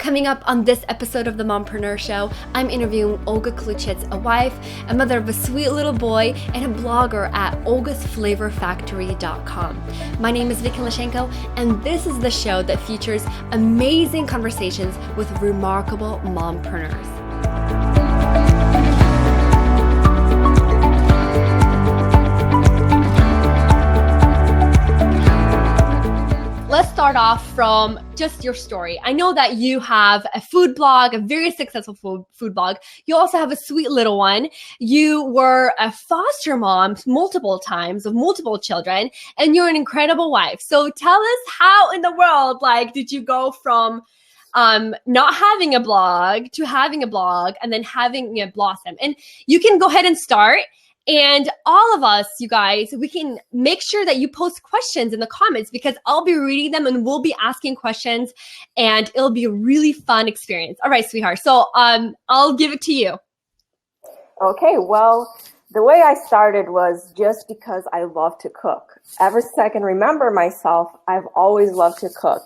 Coming up on this episode of the Mompreneur Show, I'm interviewing Olga Klyuchits, a wife, a mother of a sweet little boy, and a blogger at olgasflavorfactory.com. My name is Vicky, and this is the show that features amazing conversations with remarkable mompreneurs. Let's start off from just your story. I know that you have a food blog, a very successful food blog. You also have a sweet little one. You were a foster mom multiple times of multiple children, and you're an incredible wife. So tell us, how in the world, did you go from not having a blog to having a blog and then having it blossom? And you can go ahead and start. And all of us, you guys, we can make sure that you post questions in the comments, because I'll be reading them and we'll be asking questions, and it'll be a really fun experience. All right, sweetheart. So I'll give it to you. Okay, well, the way I started was just because I love to cook. Ever since I can remember myself, I've always loved to cook.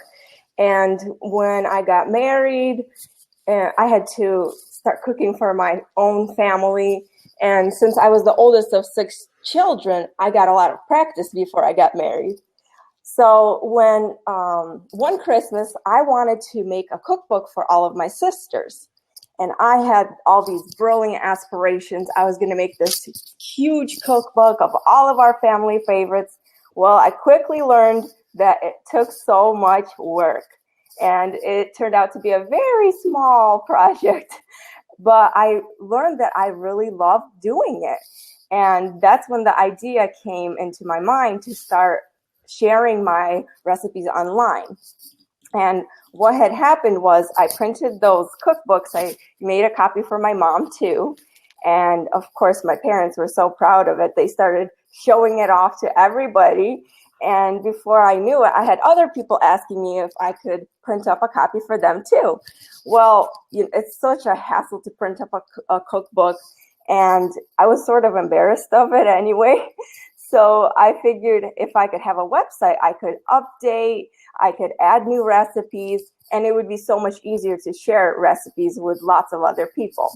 And when I got married, I had to start cooking for my own family. And since I was the oldest of 6 children, I got a lot of practice before I got married. So when one Christmas, I wanted to make a cookbook for all of my sisters. And I had all these brilliant aspirations. I was going to make this huge cookbook of all of our family favorites. Well, I quickly learned that it took so much work. And it turned out to be a very small project. But I learned that I really loved doing it. And that's when the idea came into my mind to start sharing my recipes online. And what had happened was I printed those cookbooks. I made a copy for my mom too. And of course, my parents were so proud of it. They started showing it off to everybody. And before I knew it, I had other people asking me if I could print up a copy for them too. Well, it's such a hassle to print up a cookbook, and I was sort of embarrassed of it anyway. So I figured if I could have a website, I could update, I could add new recipes, and it would be so much easier to share recipes with lots of other people.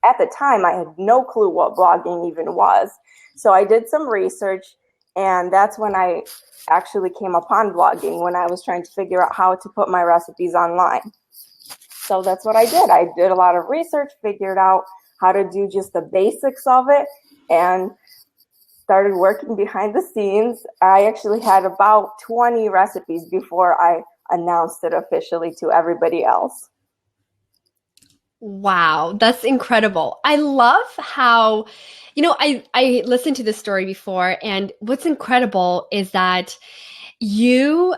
At the time, I had no clue what blogging even was. So I did some research. And that's when I actually came upon blogging, when I was trying to figure out how to put my recipes online. So that's what I did. I did a lot of research, figured out how to do just the basics of it, and started working behind the scenes. I actually had about 20 recipes before I announced it officially to everybody else. Wow, that's incredible. I love how, I listened to this story before, and what's incredible is that you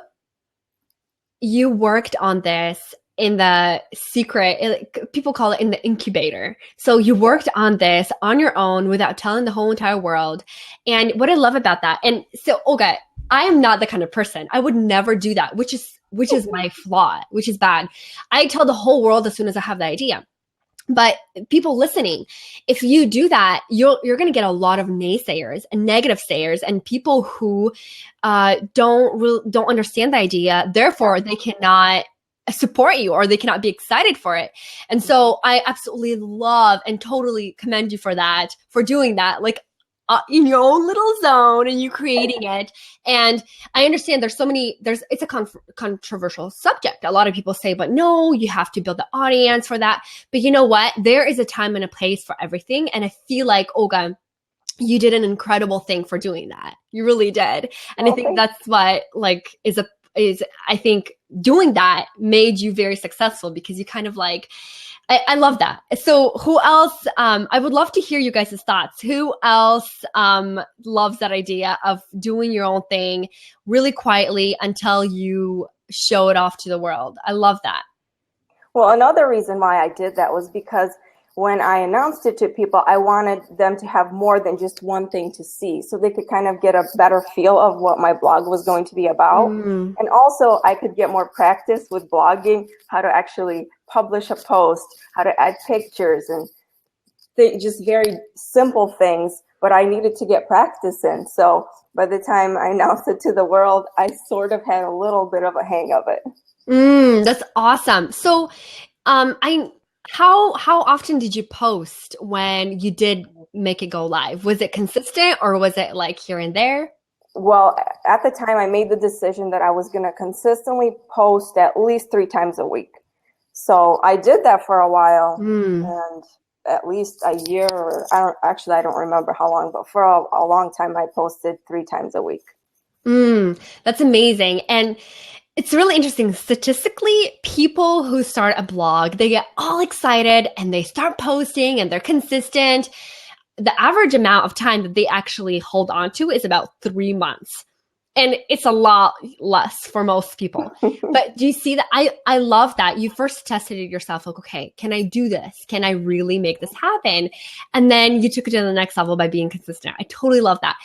worked on this in the secret, people call it in the incubator. So you worked on this on your own without telling the whole entire world. And what I love about that, and so Olga, I am not the kind of person, I would never do that, which is my flaw, which is bad. I tell the whole world as soon as I have the idea. But people listening, if you do that, you're going to get a lot of naysayers and negative sayers, and people who don't understand the idea. Therefore, they cannot support you, or they cannot be excited for it. And so I absolutely love and totally commend you for that, for doing that. In your own little zone, and you creating it. And I understand it's a controversial subject. A lot of people say, but no, you have to build the audience for that. But you know what? There is a time and a place for everything. And I feel like, Olga, you did an incredible thing for doing that. You really did. And I think that's what I think doing that made you very successful, because you kind of I love that. So who else, I would love to hear you guys' thoughts. Who else loves that idea of doing your own thing really quietly until you show it off to the world? I love that. Well, another reason why I did that was because when I announced it to people, I wanted them to have more than just one thing to see, so they could kind of get a better feel of what my blog was going to be about. And also I could get more practice with blogging, how to actually publish a post, how to add pictures, and just very simple things, but I needed to get practice in. So by the time I announced it to the world, I sort of had a little bit of a hang of it. That's awesome. So, I how often did you post when you did make it go live? Was it consistent or was it like here and there? Well, at the time, I made the decision that I was going to consistently post at least 3 times a week. So I did that for a while, Mm. and at least a year, or I don't remember how long, but for a long time, I posted 3 times a week. That's amazing. And it's really interesting. Statistically, people who start a blog, they get all excited and they start posting and they're consistent. The average amount of time that they actually hold on to is about 3 months. And it's a lot less for most people. But do you see that? I love that you first tested it yourself. Like, okay, can I do this? Can I really make this happen? And then you took it to the next level by being consistent. I totally love that.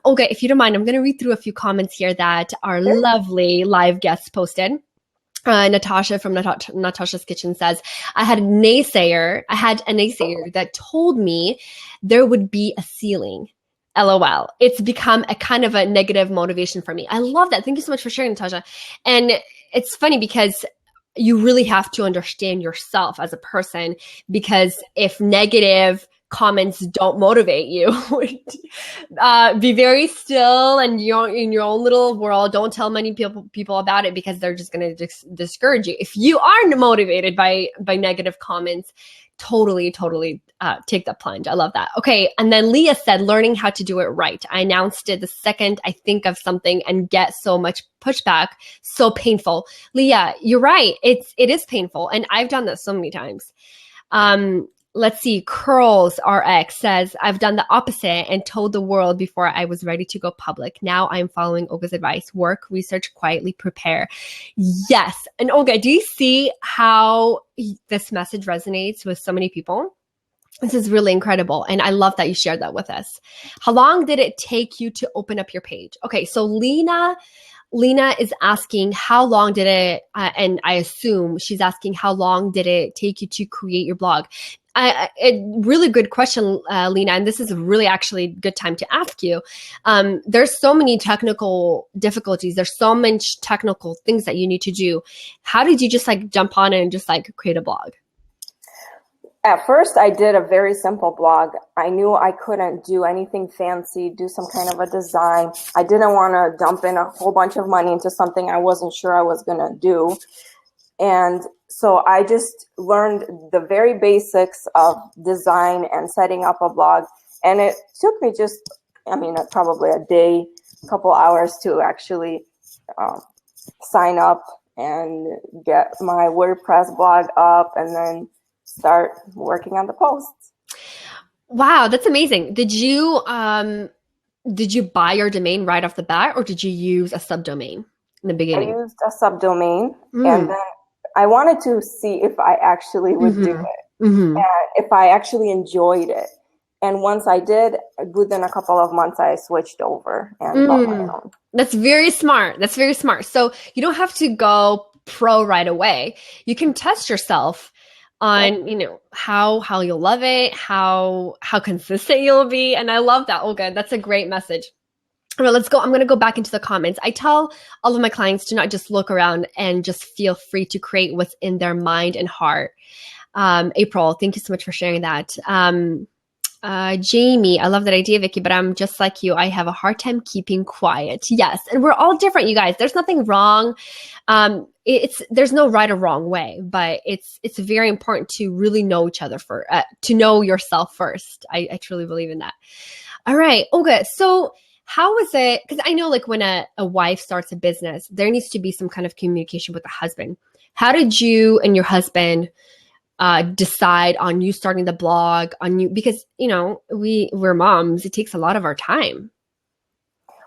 Olga, if you don't mind, I'm going to read through a few comments here that our Sure. lovely live guests posted. Natasha from Natasha's Kitchen says, I had a naysayer that told me there would be a ceiling. LOL. It's become a kind of a negative motivation for me. I love that. Thank you so much for sharing, Natasha. And it's funny because you really have to understand yourself as a person, because if negative comments don't motivate you, be very still and you're in your own little world. Don't tell many people about it, because they're just going to discourage you. If you are motivated by negative comments, totally take the plunge. I love that. Okay, and then Leah said, learning how to do it right. I announced it the second I think of something and get so much pushback. So painful. Leah, you're right. It is painful, and I've done that so many times. Let's see. Curls RX says, I've done the opposite and told the world before I was ready to go public. Now I'm following Olga's advice. Work, research, quietly prepare. Yes. And Olga, do you see how this message resonates with so many people? This is really incredible. And I love that you shared that with us. How long did it take you to open up your page? Okay. So Lena is asking, how long did it, and I assume she's asking, how long did it take you to create your blog? A really good question, Lena, and this is a really actually good time to ask you. There's so many technical difficulties. There's so much technical things that you need to do. How did you just like jump on it and just like create a blog? At first, I did a very simple blog. I knew I couldn't do anything fancy, do some kind of a design. I didn't want to dump in a whole bunch of money into something I wasn't sure I was going to do. And so I just learned the very basics of design and setting up a blog. And it took me probably a day, a couple hours to actually sign up and get my WordPress blog up and then start working on the posts. Wow, that's amazing. Did you buy your domain right off the bat, or did you use a subdomain in the beginning? I used a subdomain, and then I wanted to see if I actually would do it, and if I actually enjoyed it. And once I did, within a couple of months, I switched over and bought my own. That's very smart. That's very smart. So you don't have to go pro right away. You can test yourself on, how you'll love it, how consistent you'll be. And I love that, Olga. That's a great message. All right, let's go. I'm going to go back into the comments. I tell all of my clients to not just look around and just feel free to create what's in their mind and heart. April, thank you so much for sharing that. Jamie, I love that idea, Vicky, but I'm just like you. I have a hard time keeping quiet. Yes. And we're all different, you guys. There's nothing wrong. There's no right or wrong way, but it's very important to really know each other to know yourself first. I truly believe in that. All right, Olga. So how was it? Because I know like when a wife starts a business, there needs to be some kind of communication with the husband. How did you and your husband decide on you starting the blog because we're moms, it takes a lot of our time?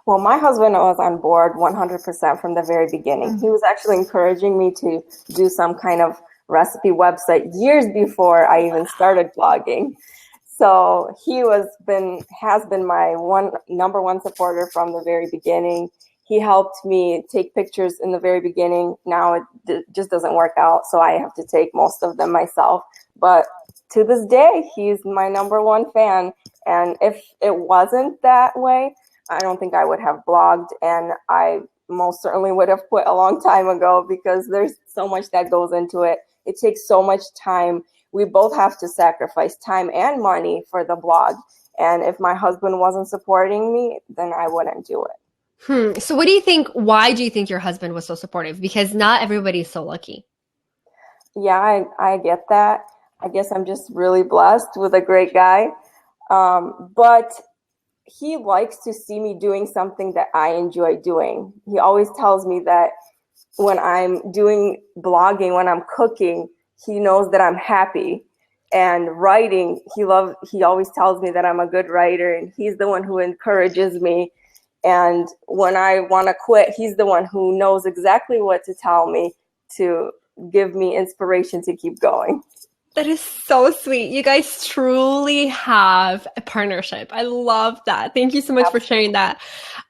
Well, my husband was on board 100% from the very beginning. He was actually encouraging me to do some kind of recipe website years before I even started blogging. So he has been my number one supporter from the very beginning. He helped me take pictures in the very beginning. Now it just doesn't work out, so I have to take most of them myself. But to this day, he's my number one fan. And if it wasn't that way, I don't think I would have blogged. And I most certainly would have quit a long time ago because there's so much that goes into it. It takes so much time. We both have to sacrifice time and money for the blog. And if my husband wasn't supporting me, then I wouldn't do it. So what do you think, why do you think your husband was so supportive? Because not everybody's so lucky. Yeah, I get that. I guess I'm just really blessed with a great guy. But he likes to see me doing something that I enjoy doing. He always tells me that when I'm doing blogging, when I'm cooking, he knows that I'm happy. And writing, he always tells me that I'm a good writer, and he's the one who encourages me. And when I want to quit, he's the one who knows exactly what to tell me to give me inspiration to keep going. That is so sweet. You guys truly have a partnership. I love that. Thank you so much for sharing that.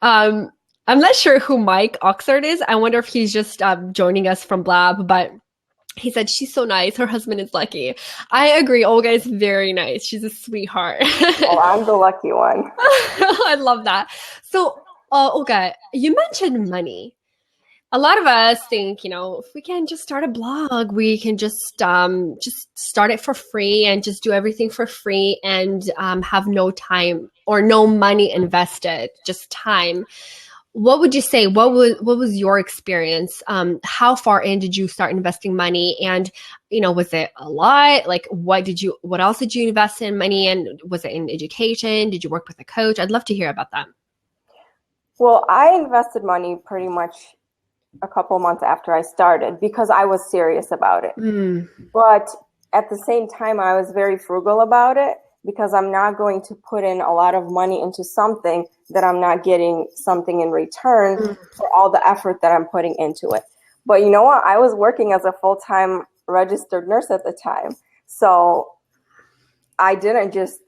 I'm not sure who Mike Oxford is. I wonder if he's just joining us from Blab, but he said, she's so nice. Her husband is lucky. I agree. Olga is very nice. She's a sweetheart. Oh, I'm the lucky one. I love that. So, Olga, you mentioned money. A lot of us think, if we can just start a blog, we can just start it for free and just do everything for free and have no time or no money invested, just time. What would you say? What was your experience? How far in did you start investing money? And, was it a lot? Like, what else did you invest in money in? Was it in education? Did you work with a coach? I'd love to hear about that. Well, I invested money pretty much a couple months after I started because I was serious about it. But at the same time, I was very frugal about it because I'm not going to put in a lot of money into something that I'm not getting something in return for all the effort that I'm putting into it. But you know what? I was working as a full-time registered nurse at the time. So I didn't just,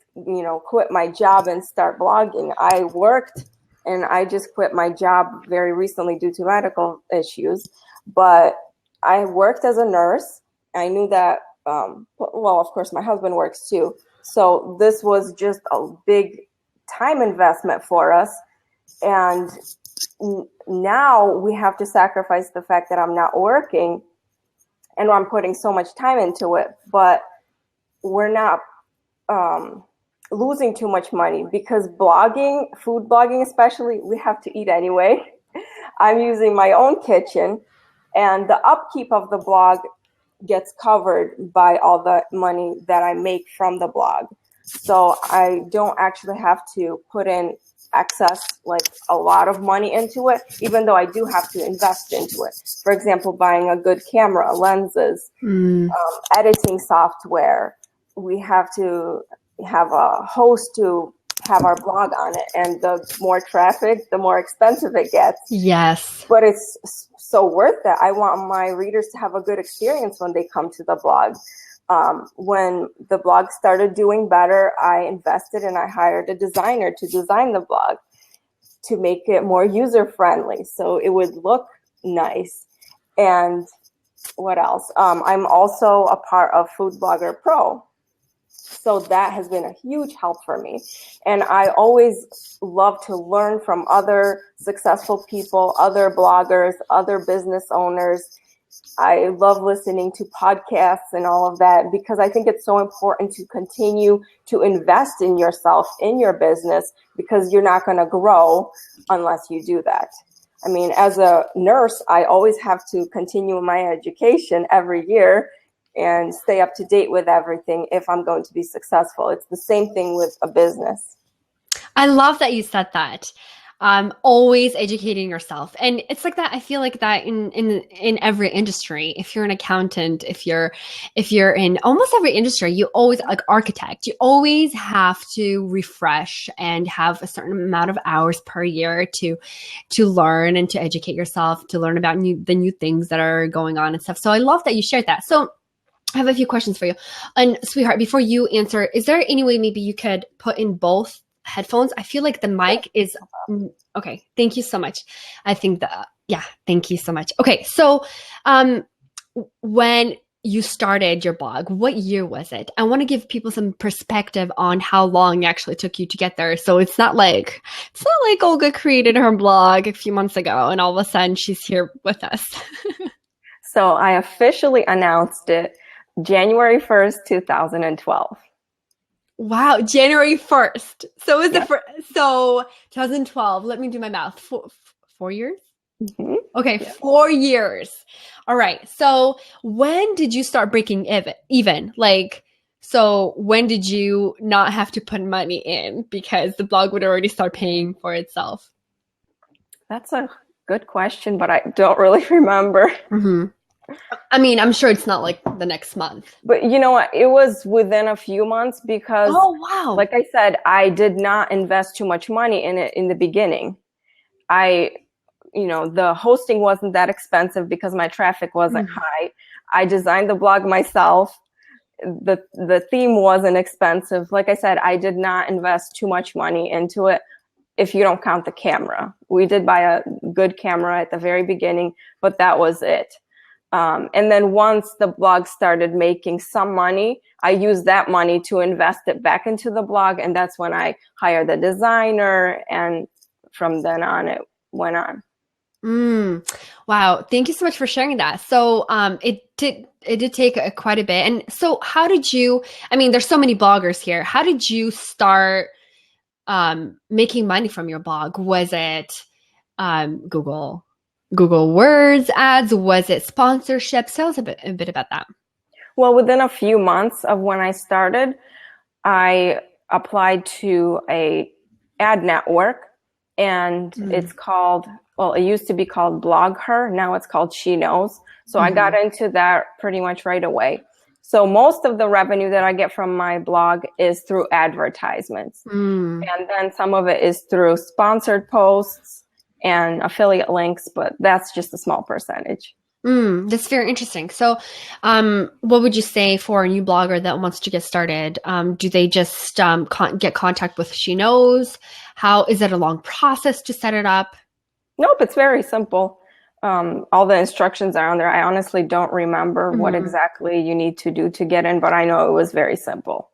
quit my job and start blogging. I worked. And I just quit my job very recently due to medical issues. But I worked as a nurse. I knew that, of course, my husband works too. So this was just a big time investment for us. And now we have to sacrifice the fact that I'm not working and I'm putting so much time into it. But we're not losing too much money because blogging, food blogging especially, we have to eat anyway. I'm using my own kitchen and the upkeep of the blog gets covered by all the money that I make from the blog. So I don't actually have to put in excess, like a lot of money into it, even though I do have to invest into it. For example, buying a good camera, lenses, editing software. We have to have a host to have our blog on it, and the more traffic, the more expensive it gets. Yes. But it's so worth it. I want my readers to have a good experience when they come to the blog. When the blog started doing better, I invested and I hired a designer to design the blog to make it more user-friendly so it would look nice. And what else? I'm also a part of Food Blogger Pro. So that has been a huge help for me. And I always love to learn from other successful people, other bloggers, other business owners. I love listening to podcasts and all of that because I think it's so important to continue to invest in yourself, in your business, because you're not going to grow unless you do that. I mean, as a nurse, I always have to continue my education every year and stay up to date with everything if I'm going to be successful. It's the same thing with a business. I love that you said that. Always educating yourself. And it's like that. I feel like that in every industry. If you're an accountant, if you're in almost every industry, you always, like architect, you always have to refresh and have a certain amount of hours per year to learn and to educate yourself, to learn about the new things that are going on and stuff. So I love that you shared that. So I have a few questions for you. And sweetheart, before you answer, is there any way maybe you could put in both headphones? I feel like the mic is okay. Thank you so much. I think thank you so much. Okay. So, when you started your blog? What year was it? I want to give people some perspective on how long it actually took you to get there. So it's not like Olga created her blog a few months ago and all of a sudden she's here with us. So I officially announced it January 1st, 2012. Wow, January 1st. So it was Yep. so 2012. Let me do my math. 4 years? Mm-hmm. Okay, Yep. 4 years. All right. So when did you start breaking even? Like, so when did you not have to put money in because the blog would already start paying for itself? That's a good question, but I don't really remember. Mm-hmm. I mean, I'm sure it's not like the next month. But you know what? It was within a few months because, Oh, wow. like I said, I did not invest too much money in it in the beginning. The hosting wasn't that expensive because my traffic wasn't high. I designed the blog myself. The theme wasn't expensive. Like I said, I did not invest too much money into it if you don't count the camera. We did buy a good camera at the very beginning, but that was it. And then once the blog started making some money, I used that money to invest it back into the blog. And that's when I hired a designer. And from then on, it went on. Wow. Thank you so much for sharing that. So, it did take quite a bit. And so how did you, I mean, there's so many bloggers here. How did you start, making money from your blog? Was it, Google Words ads? Was it sponsorship? Tell us a bit about that. Well, within a few months of when I started, I applied to a ad network, and it's called, well, it used to be called Blog Her. Now it's called She Knows. So I got into that pretty much right away. So most of the revenue that I get from my blog is through advertisements. And then some of it is through sponsored posts and affiliate links, but that's just a small percentage. That's very interesting. So, what would you say for a new blogger that wants to get started? Do they just get contact with She Knows? How is it a long process to set it up? Nope, it's very simple. All the instructions are on there. I honestly don't remember what exactly you need to do to get in, but I know it was very simple.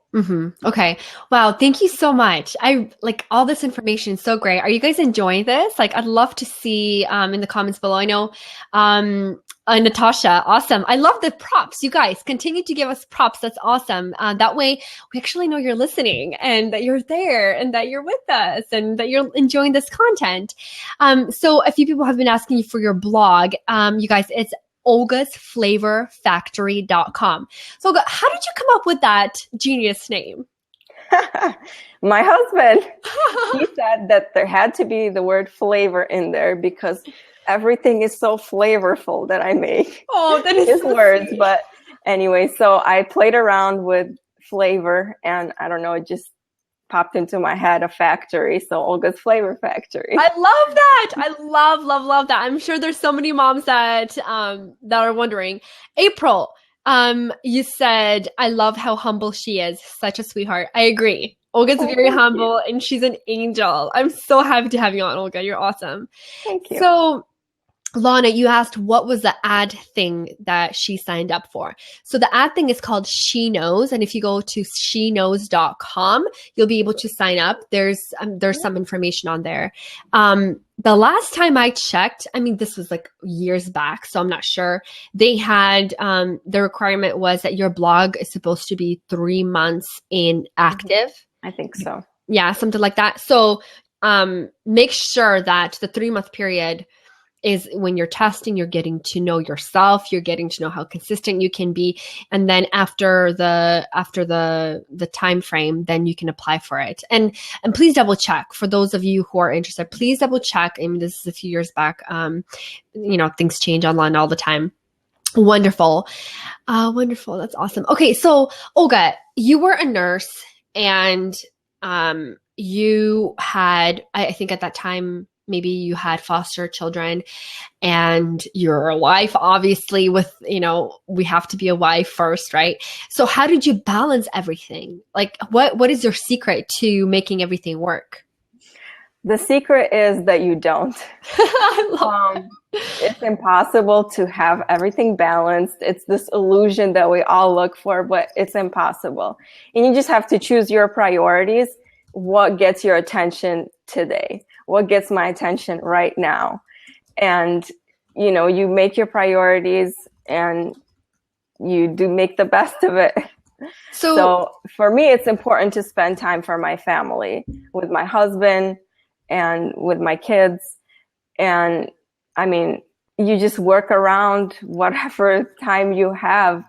Okay. Wow. Thank you so much. I like all this information. So great. Are you guys enjoying this? Like, I'd love to see in the comments below. I know Natasha, awesome. I love the props. You guys continue to give us props. That's awesome. That way we actually know you're listening and that you're there and that you're with us and that you're enjoying this content. So a few people have been asking you for your blog. You guys, it's olgasflavorfactory.com. So Olga, how did you come up with that genius name? My husband, he said that there had to be the word flavor in there because everything is so flavorful that I make. Oh, that is his so words. sweet. But anyway, so I played around with flavor, and I don't know, it just popped into my head, a factory. So Olga's Flavor Factory. I love that. I love that. I'm sure there's so many moms that are wondering. April, you said, I love how humble she is. Such a sweetheart. I agree. Olga's very humble and she's an angel. I'm so happy to have you on, Olga. You're awesome. Thank you. So Lana, you asked what was the ad thing that she signed up for. So the ad thing is called She Knows. And if you go to sheknows.com, you'll be able to sign up. There's some information on there. The last time I checked, I mean, this was like years back, so I'm not sure. They had, the requirement was that your blog is supposed to be 3 months inactive. I think so. Yeah, something like that. So make sure that the 3-month period is when you're testing, you're getting to know yourself, you're getting to know how consistent you can be. And then after the time frame, then you can apply for it. And please double check for those of you who are interested, please double check. I mean, this is a few years back. Things change online all the time. Wonderful. Wonderful. That's awesome. Okay. So Olga, you were a nurse and, you had, I think at that time, maybe you had foster children and you're a wife, obviously with, we have to be a wife first, right? So how did you balance everything? Like what is your secret to making everything work? The secret is that you don't. I love that. It's impossible to have everything balanced. It's this illusion that we all look for, but it's impossible. And you just have to choose your priorities. What gets your attention today? What gets my attention right now? And, you make your priorities and you do make the best of it. So for me, it's important to spend time for my family, with my husband and with my kids. And I mean, you just work around whatever time you have.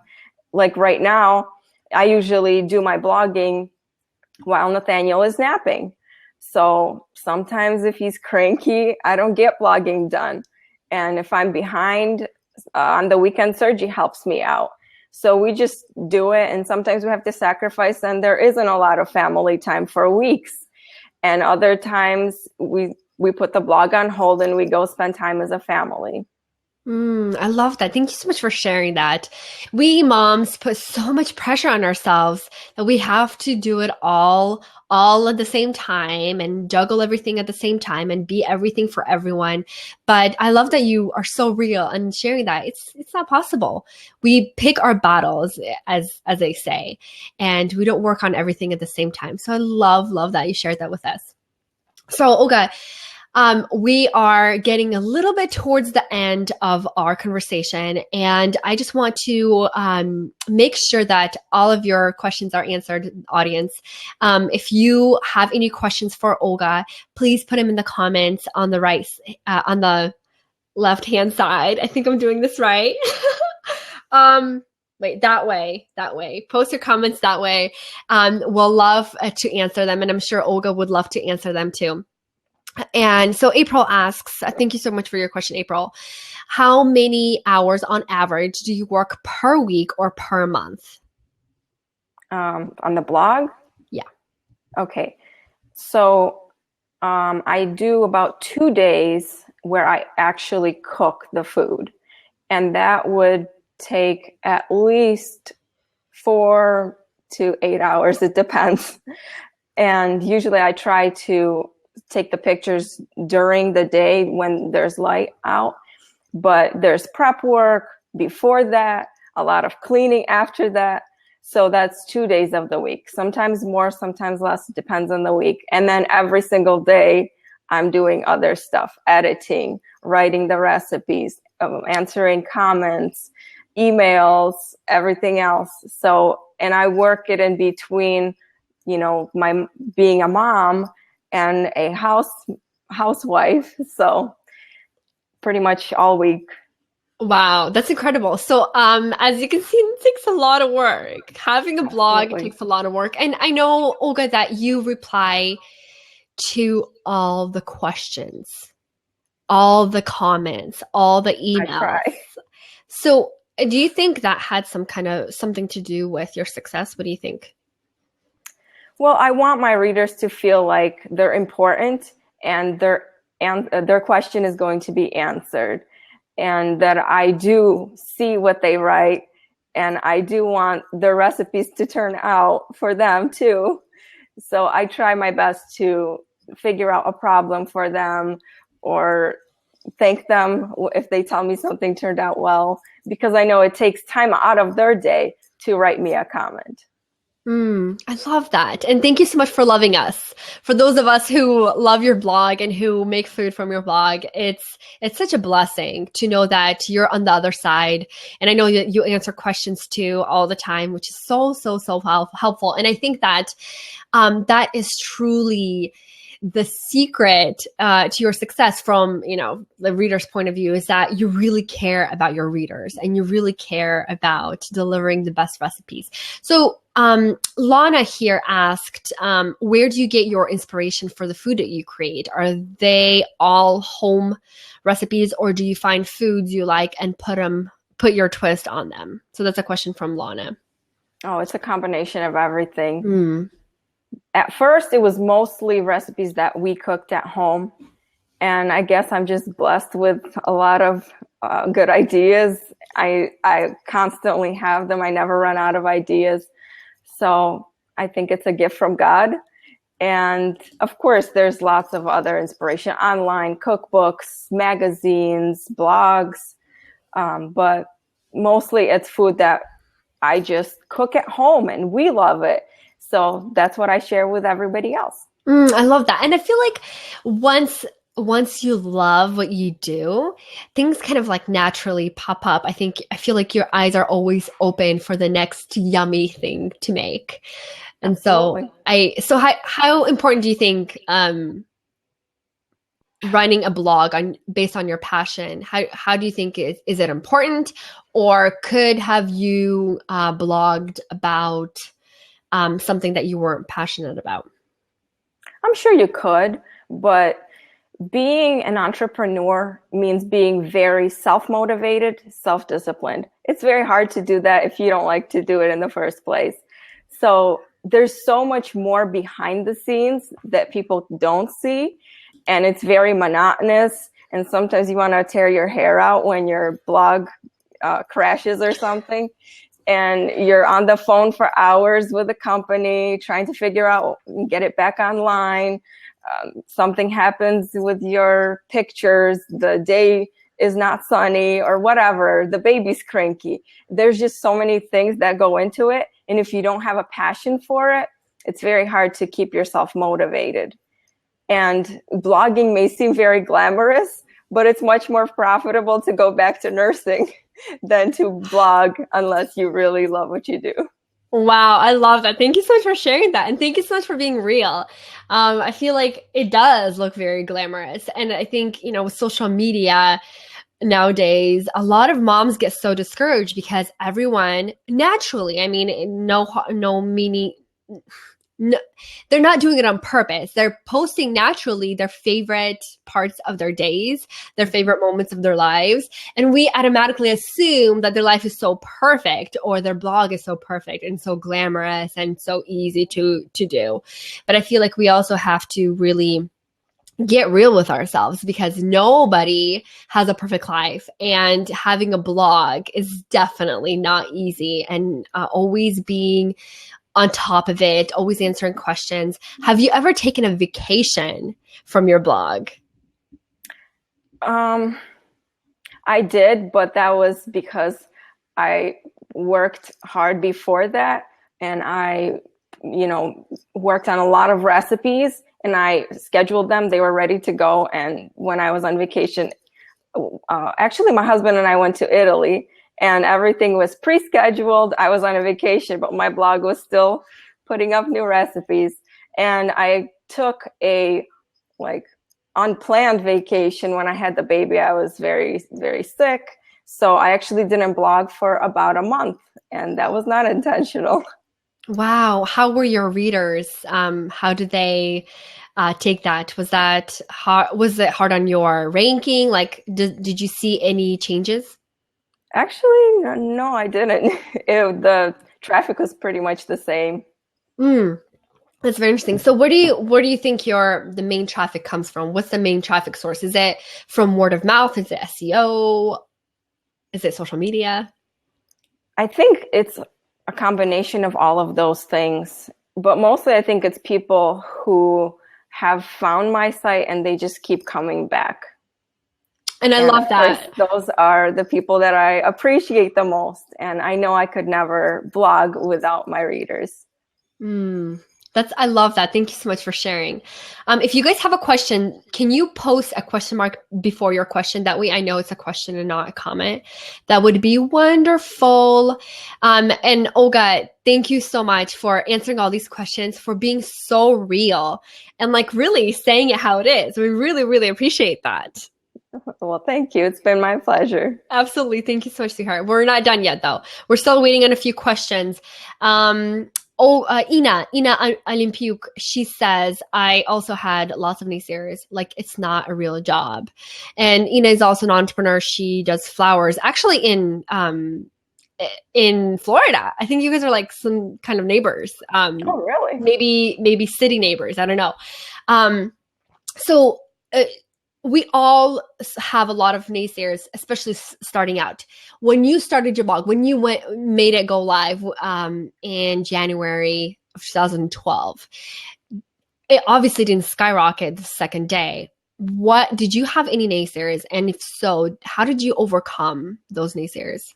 Like right now, I usually do my blogging while Nathaniel is napping. So sometimes if he's cranky, I don't get blogging done. And if I'm behind on the weekend, Sergi helps me out. So we just do it. And sometimes we have to sacrifice, and there isn't a lot of family time for weeks. And other times we put the blog on hold and we go spend time as a family. I love that. Thank you so much for sharing that. We moms put so much pressure on ourselves that we have to do it all at the same time and juggle everything at the same time and be everything for everyone. But I love that you are so real and sharing that. It's not possible. We pick our battles, as they say, and we don't work on everything at the same time. So I love that you shared that with us. So Olga, we are getting a little bit towards the end of our conversation, and I just want to make sure that all of your questions are answered, audience. If you have any questions for Olga, please put them in the comments on the left-hand side. I think I'm doing this right. Wait, that way. Post your comments that way. We'll love to answer them, and I'm sure Olga would love to answer them too. And so April asks, thank you so much for your question, April. How many hours on average do you work per week or per month? On the blog? Yeah. Okay. So I do about 2 days where I actually cook the food. And that would take at least 4 to 8 hours. It depends. And usually I try to take the pictures during the day when there's light out, but there's prep work before that, a lot of cleaning after that. So that's 2 days of the week, sometimes more, sometimes less, it depends on the week. And then every single day I'm doing other stuff, editing, writing the recipes, answering comments, emails, everything else. So, and I work it in between, my being a mom and a housewife. So pretty much all week. Wow, that's incredible. So as you can see, it takes a lot of work. Having a blog takes a lot of work. And I know, Olga, that you reply to all the questions, all the comments, all the emails. I try. So do you think that had something to do with your success? What do you think? Well, I want my readers to feel like they're important and their question is going to be answered, and that I do see what they write, and I do want their recipes to turn out for them too. So I try my best to figure out a problem for them or thank them if they tell me something turned out well, because I know it takes time out of their day to write me a comment. I love that. And thank you so much for loving us. For those of us who love your blog and who make food from your blog, it's such a blessing to know that you're on the other side. And I know that you answer questions too all the time, which is so helpful. And I think that that is truly the secret to your success from, the reader's point of view, is that you really care about your readers and you really care about delivering the best recipes. So Lana here asked, where do you get your inspiration for the food that you create? Are they all home recipes, or do you find foods you like and put your twist on them? So that's a question from Lana. Oh, it's a combination of everything. At first, it was mostly recipes that we cooked at home. And I guess I'm just blessed with a lot of good ideas. I constantly have them. I never run out of ideas. So I think it's a gift from God. And of course, there's lots of other inspiration online, cookbooks, magazines, blogs. But mostly it's food that I just cook at home and we love it. So that's what I share with everybody else. I love that. And I feel like once you love what you do, things kind of like naturally pop up. I feel like your eyes are always open for the next yummy thing to make. And Absolutely. so how important do you think running a blog based on your passion, how do you think is it important, or could have you blogged about something that you weren't passionate about? I'm sure you could, but being an entrepreneur means being very self-motivated, self-disciplined. It's very hard to do that if you don't like to do it in the first place. So there's so much more behind the scenes that people don't see, and it's very monotonous. And sometimes you want to tear your hair out when your blog crashes or something, and you're on the phone for hours with the company trying to figure out and get it back online. Something happens with your pictures, the day is not sunny or whatever, the baby's cranky. There's just so many things that go into it. And if you don't have a passion for it, it's very hard to keep yourself motivated. And blogging may seem very glamorous, but it's much more profitable to go back to nursing than to blog unless you really love what you do. Wow, I love that. Thank you so much for sharing that. And thank you so much for being real. I feel like it does look very glamorous. And I think, with social media nowadays, a lot of moms get so discouraged because everyone naturally, I mean, no meaning, no, they're not doing it on purpose. They're posting naturally their favorite parts of their days, their favorite moments of their lives. And we automatically assume that their life is so perfect, or their blog is so perfect and so glamorous and so easy to do. But I feel like we also have to really get real with ourselves, because nobody has a perfect life, and having a blog is definitely not easy, and always being on top of it, always answering questions. Have you ever taken a vacation from your blog? I did, but that was because I worked hard before that, and I, worked on a lot of recipes, and I scheduled them. They were ready to go. And when I was on vacation, actually my husband and I went to Italy, and everything was pre-scheduled. I was on a vacation, but my blog was still putting up new recipes. And I took a unplanned vacation when I had the baby. I was very, very sick. So I actually didn't blog for about a month, and that was not intentional. Wow. How were your readers? How did they take that? Was that hard? Was it hard on your ranking? Like, did you see any changes? Actually, no, I didn't. The traffic was pretty much the same. That's very interesting. So where do you think the main traffic comes from? What's the main traffic source? Is it from word of mouth? Is it SEO? Is it social media? I think it's a combination of all of those things. But mostly I think it's people who have found my site and they just keep coming back. And I love that. Those are the people that I appreciate the most. And I know I could never blog without my readers. I love that. Thank you so much for sharing. If you guys have a question, can you post a question mark before your question? That way I know it's a question and not a comment. That would be wonderful. And Olga, thank you so much for answering all these questions, for being so real and really saying it how it is. We really, really appreciate that. Well, thank you. It's been my pleasure. Absolutely. Thank you so much, sweetheart. We're not done yet, though. We're still waiting on a few questions. Ina Olimpiuk, she says, I also had lots of naysayers, it's not a real job. And Ina is also an entrepreneur. She does flowers, actually in Florida. I think you guys are some kind of neighbors. Oh, really? Maybe city neighbors. I don't know. We all have a lot of naysayers, especially starting out. When you started your blog, when you made it go live in January of 2012, it obviously didn't skyrocket the second day. What did you have any naysayers? And if so, how did you overcome those naysayers?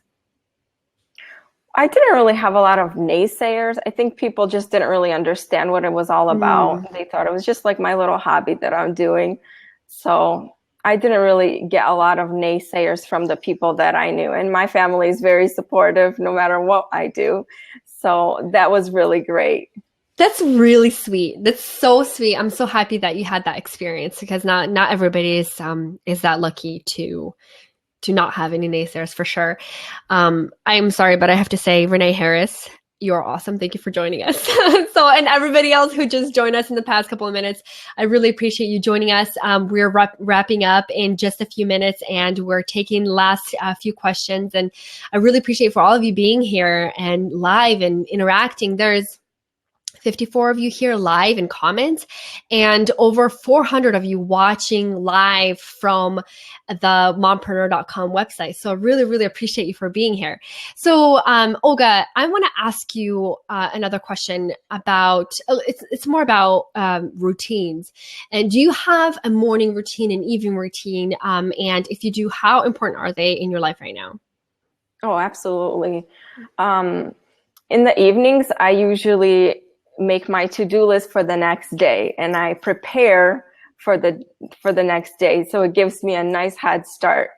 I didn't really have a lot of naysayers. I think people just didn't really understand what it was all about. They thought it was just like my little hobby that I'm doing. So I didn't really get a lot of naysayers from the people that I knew. And my family is very supportive no matter what I do. So that was really great. That's really sweet. That's so sweet. I'm so happy that you had that experience, because not everybody is that lucky to not have any naysayers, for sure. I'm sorry, but I have to say, Renee Harris, you're awesome. Thank you for joining us. So, and everybody else who just joined us in the past couple of minutes, I really appreciate you joining us. We're wrapping up in just a few minutes, and we're taking last few questions. And I really appreciate for all of you being here and live and interacting. There's 54 of you here live in comments, and over 400 of you watching live from the mompreneur.com website. So I really, really appreciate you for being here. So, Olga, I want to ask you another question about, it's more about routines. And do you have a morning routine, an evening routine? And if you do, how important are they in your life right now? Oh, absolutely. In the evenings, I usually make my to-do list for the next day, and I prepare for the next day. So it gives me a nice head start.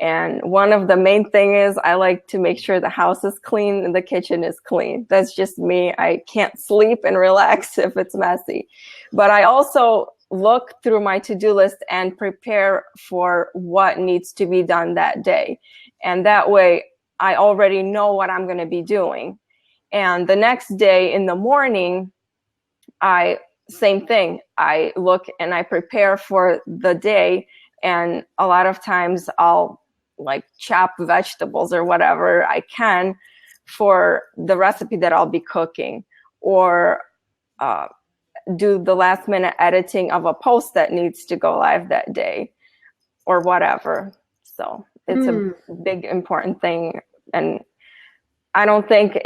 And one of the main thing is I like to make sure the house is clean and the kitchen is clean. That's just me. I can't sleep and relax if it's messy. But I also look through my to-do list and prepare for what needs to be done that day. And that way I already know what I'm going to be doing. And the next day in the morning, same thing. I look and I prepare for the day. And a lot of times I'll like chop vegetables or whatever I can for the recipe that I'll be cooking, or do the last minute editing of a post that needs to go live that day, or whatever. So it's a big important thing. And I don't think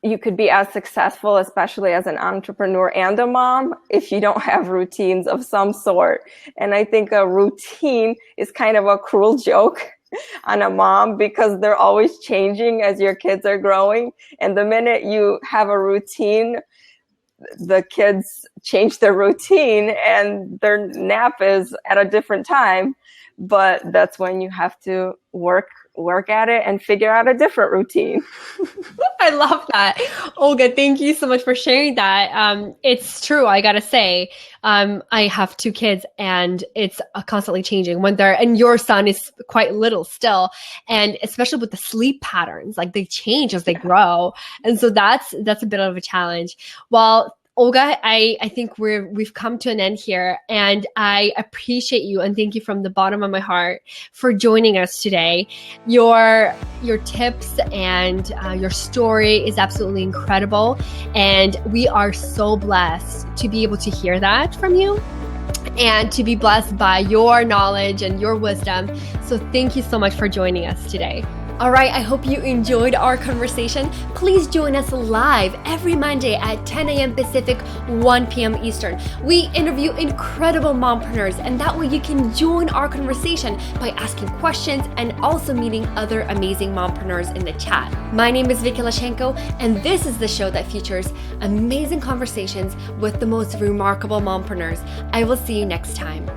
you could be as successful, especially as an entrepreneur and a mom, if you don't have routines of some sort. And I think a routine is kind of a cruel joke on a mom, because they're always changing as your kids are growing. And the minute you have a routine, the kids change their routine and their nap is at a different time. But that's when you have to work at it and figure out a different routine. I love that. Olga, thank you so much for sharing that. It's true. I got to say, I have 2 kids, and it's constantly changing and your son is quite little still. And especially with the sleep patterns, like they change as they grow. And so that's a bit of a challenge. Well, Olga, I think we've come to an end here, and I appreciate you and thank you from the bottom of my heart for joining us today. Your tips and your story is absolutely incredible, and we are so blessed to be able to hear that from you and to be blessed by your knowledge and your wisdom. So thank you so much for joining us today. All right, I hope you enjoyed our conversation. Please join us live every Monday at 10 a.m. Pacific, 1 p.m. Eastern. We interview incredible mompreneurs, and that way you can join our conversation by asking questions and also meeting other amazing mompreneurs in the chat. My name is Vicky, and this is the show that features amazing conversations with the most remarkable mompreneurs. I will see you next time.